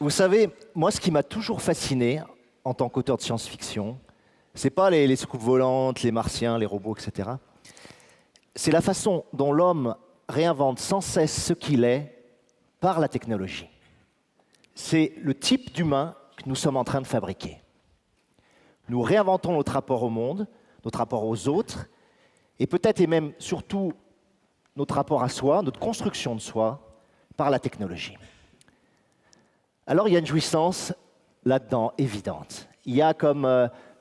Vous savez, moi, ce qui m'a toujours fasciné en tant qu'auteur de science-fiction, c'est pas les soucoupes volantes, les martiens, les robots, etc. C'est la façon dont l'homme réinvente sans cesse ce qu'il est par la technologie. C'est le type d'humain que nous sommes en train de fabriquer. Nous réinventons notre rapport au monde, notre rapport aux autres, et peut-être et même surtout notre rapport à soi, notre construction de soi, par la technologie. Alors il y a une jouissance là-dedans évidente. Il y a comme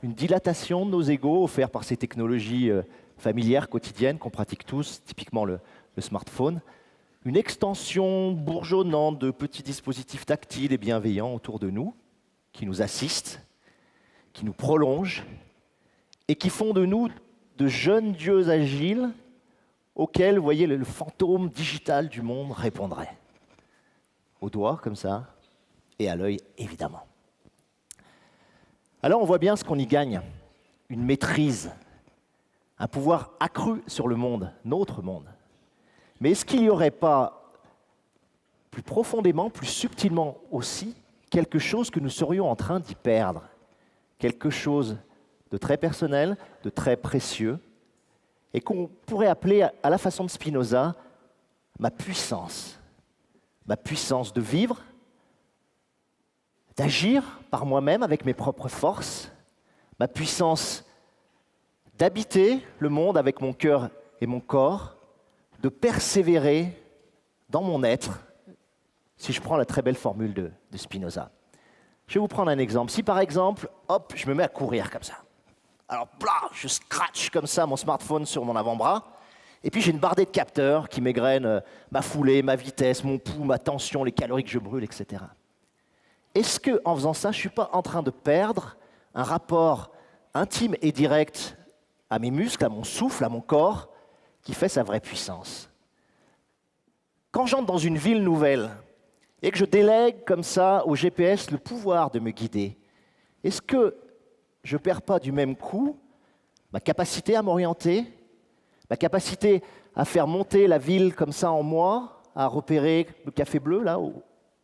une dilatation de nos égos offerte par ces technologies familières, quotidiennes, qu'on pratique tous, typiquement le smartphone, une extension bourgeonnante de petits dispositifs tactiles et bienveillants autour de nous, qui nous assistent, qui nous prolongent, et qui font de nous de jeunes dieux agiles auxquels, vous voyez, le fantôme digital du monde répondrait. Au doigt, comme ça, et à l'œil, évidemment. Alors on voit bien ce qu'on y gagne, une maîtrise, un pouvoir accru sur le monde, notre monde. Mais est-ce qu'il n'y aurait pas, plus profondément, plus subtilement aussi, quelque chose que nous serions en train d'y perdre? Quelque chose de très personnel, de très précieux, et qu'on pourrait appeler, à la façon de Spinoza, ma puissance de vivre, d'agir par moi-même avec mes propres forces, ma puissance d'habiter le monde avec mon cœur et mon corps, de persévérer dans mon être, si je prends la très belle formule de Spinoza. Je vais vous prendre un exemple. Si par exemple, hop, je me mets à courir comme ça. Alors, blah, je scratch comme ça mon smartphone sur mon avant-bras, et puis j'ai une bardée de capteurs qui m'égrènent ma foulée, ma vitesse, mon pouls, ma tension, les calories que je brûle, etc. Est-ce qu'en faisant ça, je ne suis pas en train de perdre un rapport intime et direct à mes muscles, à mon souffle, à mon corps, qui fait sa vraie puissance? Quand j'entre dans une ville nouvelle et que je délègue comme ça au GPS le pouvoir de me guider, est-ce que je ne perds pas du même coup ma capacité à m'orienter, ma capacité à faire monter la ville comme ça en moi, à repérer le café bleu, là,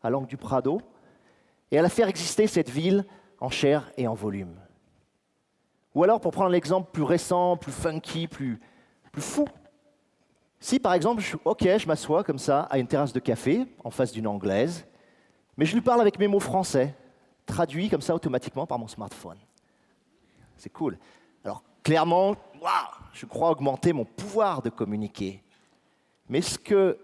à l'angle du Prado, et à la faire exister, cette ville, en chair et en volume? Ou alors, pour prendre l'exemple plus récent, plus funky, plus fou, si par exemple, je m'assois comme ça à une terrasse de café, en face d'une Anglaise, mais je lui parle avec mes mots français, traduits comme ça automatiquement par mon smartphone. C'est cool. Alors, clairement, je crois augmenter mon pouvoir de communiquer. Mais est-ce que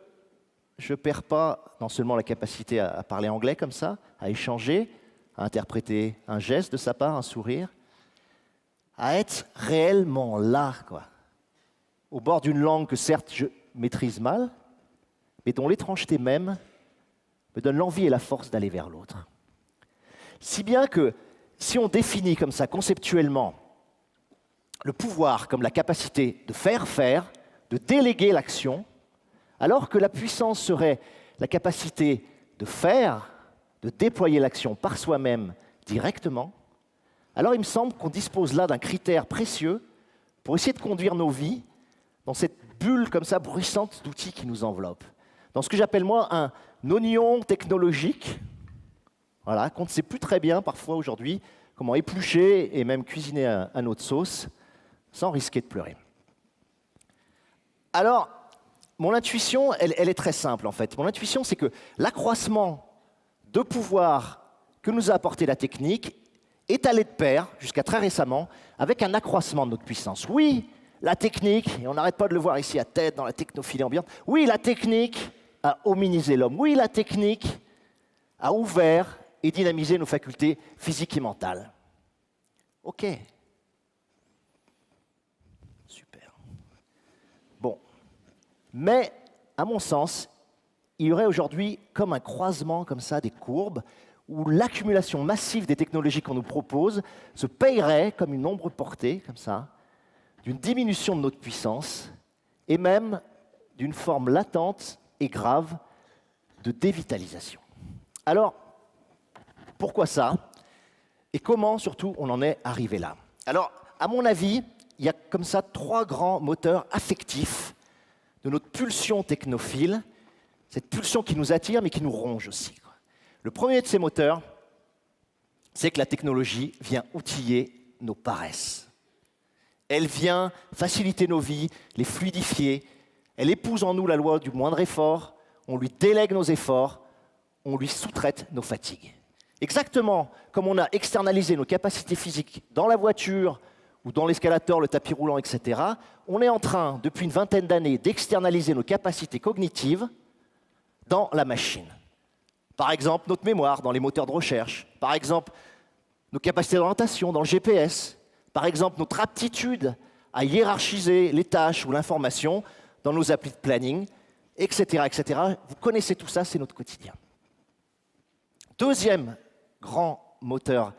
je ne perds pas non seulement la capacité à parler anglais comme ça, à échanger, à interpréter un geste de sa part, un sourire, à être réellement là, quoi, au bord d'une langue que certes je maîtrise mal, mais dont l'étrangeté même me donne l'envie et la force d'aller vers l'autre. Si bien que, si on définit comme ça conceptuellement le pouvoir comme la capacité de faire, de déléguer l'action, alors que la puissance serait la capacité de faire, de déployer l'action par soi-même directement, alors il me semble qu'on dispose là d'un critère précieux pour essayer de conduire nos vies dans cette bulle comme ça bruissante d'outils qui nous enveloppent. Dans ce que j'appelle moi un oignon technologique, voilà, qu'on ne sait plus très bien parfois aujourd'hui comment éplucher et même cuisiner à notre sauce sans risquer de pleurer. Alors, mon intuition, elle est très simple en fait. Mon intuition, c'est que l'accroissement de pouvoir que nous a apporté la technique est allé de pair, jusqu'à très récemment, avec un accroissement de notre puissance. Oui, la technique, et on n'arrête pas de le voir ici à tête dans la technophilie ambiante, oui, la technique a hominisé l'homme. Oui, la technique a ouvert et dynamisé nos facultés physiques et mentales. Ok. Super. Bon. Mais, à mon sens, il y aurait aujourd'hui comme un croisement comme ça des courbes où l'accumulation massive des technologies qu'on nous propose se payerait comme une ombre portée, comme ça, d'une diminution de notre puissance et même d'une forme latente et grave de dévitalisation. Alors, pourquoi ça? Et comment, surtout, on en est arrivé là? Alors, à mon avis, il y a comme ça 3 grands moteurs affectifs de notre pulsion technophile, cette pulsion qui nous attire mais qui nous ronge aussi. Le premier de ces moteurs, c'est que la technologie vient outiller nos paresses. Elle vient faciliter nos vies, les fluidifier. Elle épouse en nous la loi du moindre effort. On lui délègue nos efforts. On lui sous-traite nos fatigues. Exactement comme on a externalisé nos capacités physiques dans la voiture ou dans l'escalator, le tapis roulant, etc., on est en train, depuis une vingtaine d'années, d'externaliser nos capacités cognitives dans la machine. Par exemple, notre mémoire dans les moteurs de recherche. Par exemple, nos capacités d'orientation dans le GPS. Par exemple, notre aptitude à hiérarchiser les tâches ou l'information dans nos applis de planning, etc., etc. Vous connaissez tout ça, c'est notre quotidien. Deuxième grand moteur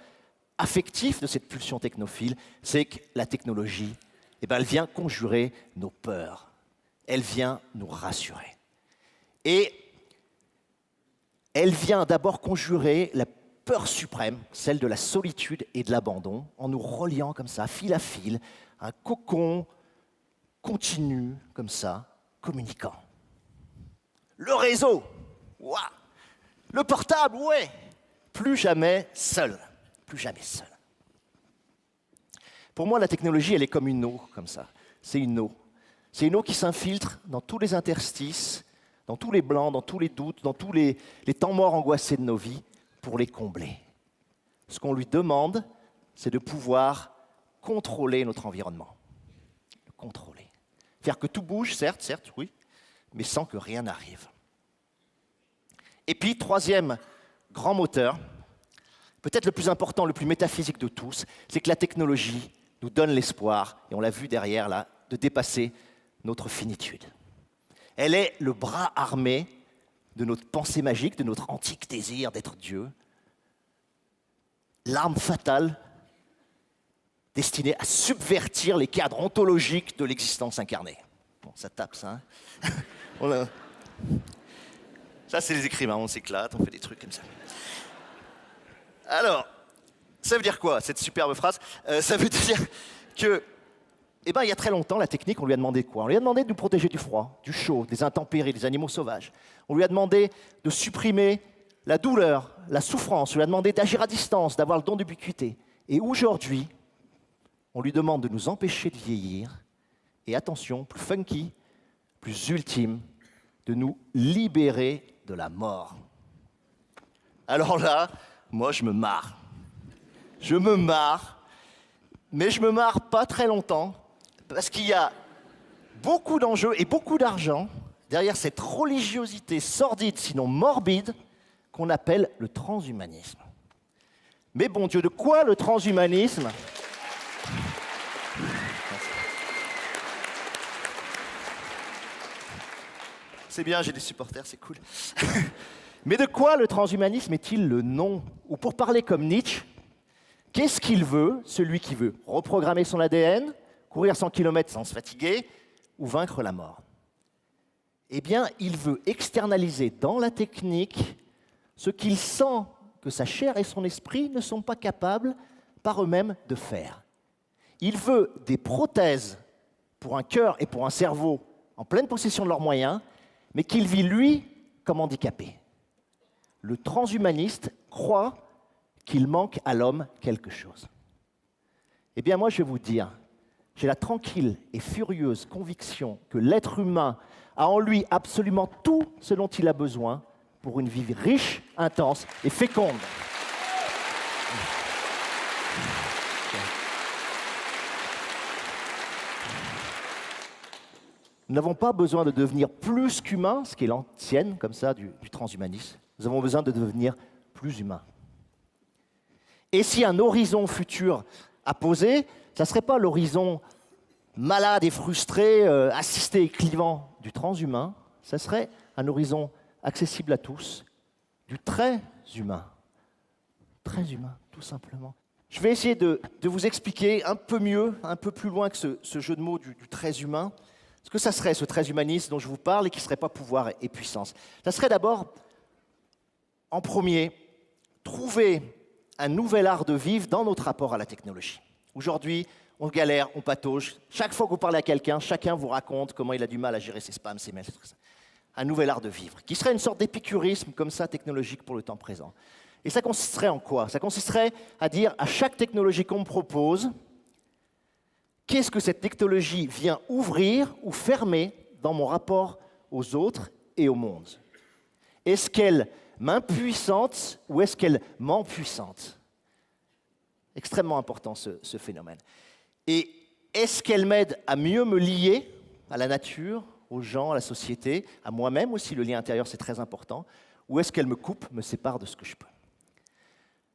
affectif de cette pulsion technophile, c'est que la technologie, elle vient conjurer nos peurs. Elle vient nous rassurer. Et elle vient d'abord conjurer la peur suprême, celle de la solitude et de l'abandon, en nous reliant comme ça, fil à fil, un cocon continu, comme ça, communicant. Le réseau, ouah. Le portable, ouais, plus jamais seul, plus jamais seul. Pour moi, la technologie, elle est comme une eau, comme ça. C'est une eau. C'est une eau qui s'infiltre dans tous les interstices, dans tous les blancs, dans tous les doutes, dans tous les temps morts angoissés de nos vies, pour les combler. Ce qu'on lui demande, c'est de pouvoir contrôler notre environnement. Le contrôler. Faire que tout bouge, certes, oui, mais sans que rien n'arrive. Et puis, troisième grand moteur, peut-être le plus important, le plus métaphysique de tous, c'est que la technologie nous donne l'espoir, et on l'a vu derrière là, de dépasser notre finitude. Elle est le bras armé de notre pensée magique, de notre antique désir d'être Dieu, l'arme fatale destinée à subvertir les cadres ontologiques de l'existence incarnée. Bon, ça tape ça, hein. Ça, c'est les écrivains, on s'éclate, on fait des trucs comme ça. Alors, ça veut dire quoi, cette superbe phrase? Ça veut dire que, il y a très longtemps, la technique, on lui a demandé quoi? On lui a demandé de nous protéger du froid, du chaud, des intempéries, des animaux sauvages. On lui a demandé de supprimer la douleur, la souffrance. On lui a demandé d'agir à distance, d'avoir le don d'ubiquité. Et aujourd'hui, on lui demande de nous empêcher de vieillir. Et attention, plus funky, plus ultime, de nous libérer de la mort. Alors là, moi, je me marre. Je me marre, mais je me marre pas très longtemps, parce qu'il y a beaucoup d'enjeux et beaucoup d'argent derrière cette religiosité sordide, sinon morbide, qu'on appelle le transhumanisme. Mais bon Dieu, de quoi le transhumanisme? C'est bien, j'ai des supporters, c'est cool. Mais de quoi le transhumanisme est-il le nom? Ou pour parler comme Nietzsche, qu'est-ce qu'il veut, celui qui veut reprogrammer son ADN, courir 100 km sans se fatiguer, ou vaincre la mort? Eh bien, il veut externaliser dans la technique ce qu'il sent que sa chair et son esprit ne sont pas capables par eux-mêmes de faire. Il veut des prothèses pour un cœur et pour un cerveau en pleine possession de leurs moyens, mais qu'il vit, lui, comme handicapé. Le transhumaniste croit qu'il manque à l'homme quelque chose. Eh bien, moi, je vais vous dire, j'ai la tranquille et furieuse conviction que l'être humain a en lui absolument tout ce dont il a besoin pour une vie riche, intense et féconde. Nous n'avons pas besoin de devenir plus qu'humains, ce qui est l'ancienne, comme ça, du transhumanisme. Nous avons besoin de devenir plus humains. Et si un horizon futur à poser, ça ne serait pas l'horizon malade et frustré, assisté et clivant du transhumain, ça serait un horizon accessible à tous, du très humain. Très humain, tout simplement. Je vais essayer de vous expliquer un peu mieux, un peu plus loin que ce jeu de mots du très humain, ce que ça serait, ce très humanisme dont je vous parle et qui ne serait pas pouvoir et puissance. Ça serait d'abord, en premier, trouver un nouvel art de vivre dans notre rapport à la technologie. Aujourd'hui, on galère, on patauge. Chaque fois que vous parlez à quelqu'un, chacun vous raconte comment il a du mal à gérer ses spams, ses mails, tout ça. un nouvel art de vivre, qui serait une sorte d'épicurisme comme ça technologique pour le temps présent. Et ça consisterait en quoi? Ça consisterait à dire à chaque technologie qu'on me propose, qu'est-ce que cette technologie vient ouvrir ou fermer dans mon rapport aux autres et au monde? Est-ce qu'elle m'impuissante ou est-ce qu'elle m'empuissante? Extrêmement important ce phénomène. Et est-ce qu'elle m'aide à mieux me lier à la nature, aux gens, à la société, à moi-même aussi, le lien intérieur c'est très important, ou est-ce qu'elle me coupe, me sépare de ce que je peux?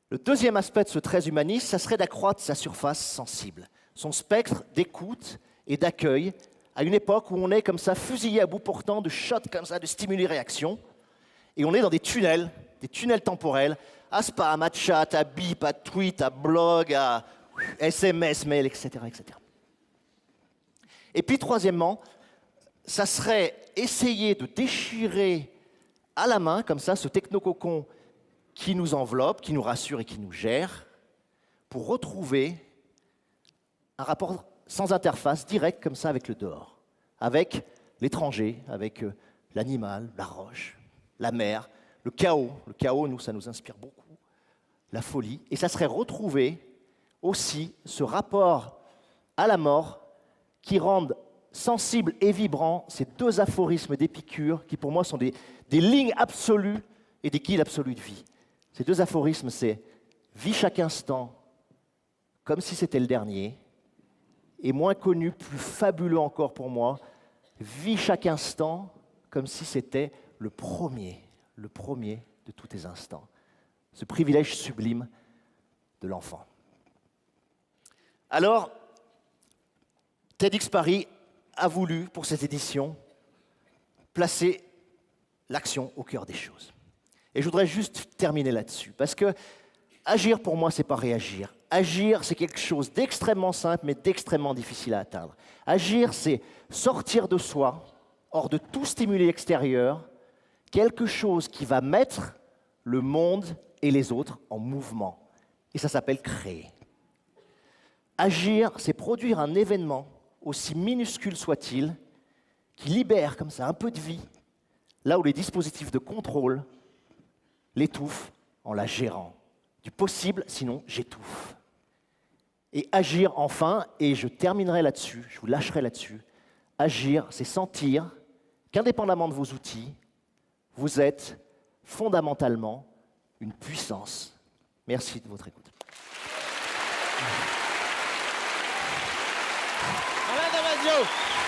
Le deuxième aspect de ce trait humaniste, ça serait d'accroître sa surface sensible, son spectre d'écoute et d'accueil, à une époque où on est comme ça, fusillé à bout portant de shots comme ça, de stimuli-réaction, et on est dans des tunnels temporels, à spam, à chat, à bip, à tweet, à blog, à SMS, mail, etc., etc. Et puis troisièmement, ça serait essayer de déchirer à la main, comme ça, ce technococon qui nous enveloppe, qui nous rassure et qui nous gère, pour retrouver un rapport sans interface, direct comme ça avec le dehors, avec l'étranger, avec l'animal, la roche, la mer, le chaos. Le chaos, nous, ça nous inspire beaucoup, la folie. Et ça serait retrouver aussi ce rapport à la mort qui rendent sensibles et vibrants ces deux aphorismes d'Épicure qui, pour moi, sont des lignes absolues et des guides absolus de vie. Ces deux aphorismes, c'est « vis chaque instant comme si c'était le dernier » et moins connu, plus fabuleux encore pour moi, « vis chaque instant comme si c'était le premier de tous tes instants ». Ce privilège sublime de l'enfant. Alors, TEDx Paris a voulu, pour cette édition, placer l'action au cœur des choses. Et je voudrais juste terminer là-dessus, parce que agir, pour moi, c'est pas réagir. Agir, c'est quelque chose d'extrêmement simple, mais d'extrêmement difficile à atteindre. Agir, c'est sortir de soi, hors de tout stimuli extérieur, quelque chose qui va mettre le monde et les autres en mouvement. Et ça s'appelle créer. Agir, c'est produire un événement, aussi minuscule soit-il, qui libère comme ça un peu de vie, là où les dispositifs de contrôle l'étouffent en la gérant. Du possible, sinon j'étouffe. Et agir enfin, et je terminerai là-dessus, je vous lâcherai là-dessus, agir, c'est sentir qu'indépendamment de vos outils, vous êtes fondamentalement une puissance. Merci de votre écoute. Alain Damasio.